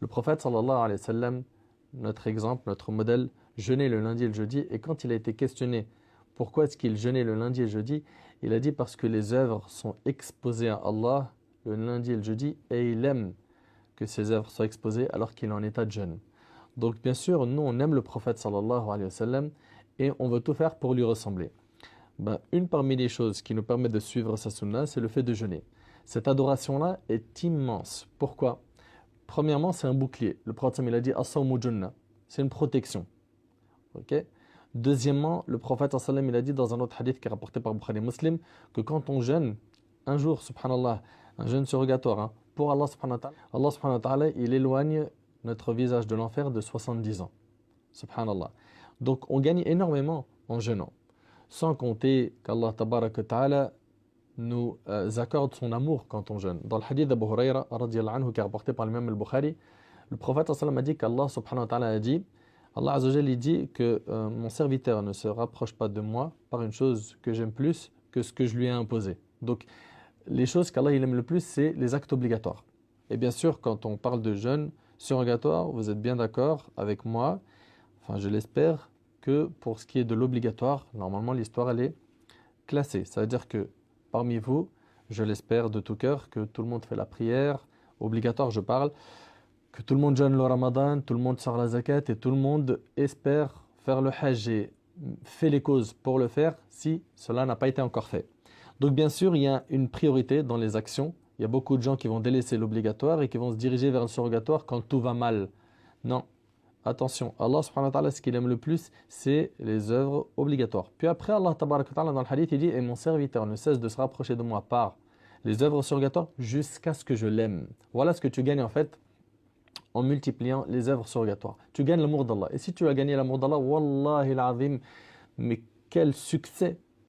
Le prophète sallallahu alayhi wa sallam, notre exemple, notre modèle, jeûnait le lundi et le jeudi. Et quand il a été questionné pourquoi est-ce qu'il jeûnait le lundi et le jeudi, il a dit parce que les œuvres sont exposées à Allah le lundi et le jeudi et il aime que ces œuvres soient exposées alors qu'il est en état de jeûne. Donc bien sûr, nous on aime le prophète sallallahu alayhi wa sallam et on veut tout faire pour lui ressembler. Une parmi les choses qui nous permet de suivre sa sunna, c'est le fait de jeûner. Cette adoration-là est immense. Pourquoi? Premièrement, c'est un bouclier. Le prophète il a dit as-sawmu junna, c'est une protection. OK? Deuxièmement, le prophète sallam il a dit dans un autre hadith qui est rapporté par Bukhari Muslim que quand on jeûne un jour, subhanallah, un jeûne surrogatoire, hein, pour Allah subhanahu wa ta'ala, il éloigne notre visage de l'enfer de 70 ans. Subhanallah. Donc on gagne énormément en jeûnant. Sans compter qu'Allah tabaraka wa ta'ala nous accorde son amour quand on jeûne. Dans le hadith d'Abu Huraira, radiyallahu anhu, qui est rapporté par l'imam al-Bukhari, le prophète sallam a dit qu'Allah subhanahu wa ta'ala a dit, Allah azza wa jalla, il dit que mon serviteur ne se rapproche pas de moi par une chose que j'aime plus que ce que je lui ai imposé. Donc les choses qu'Allah il aime le plus, c'est les actes obligatoires. Et bien sûr, quand on parle de jeûne surrogatoire, vous êtes bien d'accord avec moi, enfin je l'espère, que pour ce qui est de l'obligatoire, normalement l'histoire elle est classée. Ça veut dire que parmi vous, je l'espère de tout cœur, que tout le monde fait la prière, obligatoire je parle, que tout le monde jeûne le Ramadan, tout le monde sort la zakat et tout le monde espère faire le hajj et fait les causes pour le faire si cela n'a pas été encore fait. Donc bien sûr, il y a une priorité dans les actions. Il y a beaucoup de gens qui vont délaisser l'obligatoire et qui vont se diriger vers le surrogatoire quand tout va mal. Non. Attention, Allah subhanahu wa ta'ala, ce qu'il aime le plus, c'est les œuvres obligatoires. Puis après, Allah tabaraka wa ta'ala, dans le hadith, il dit « Et mon serviteur ne cesse de se rapprocher de moi par les œuvres surrogatoires jusqu'à ce que je l'aime. » Voilà ce que tu gagnes en fait en multipliant les œuvres surrogatoires. Tu gagnes l'amour d'Allah. Et si tu as gagné l'amour d'Allah, wallahi al-azim, mais quel succès!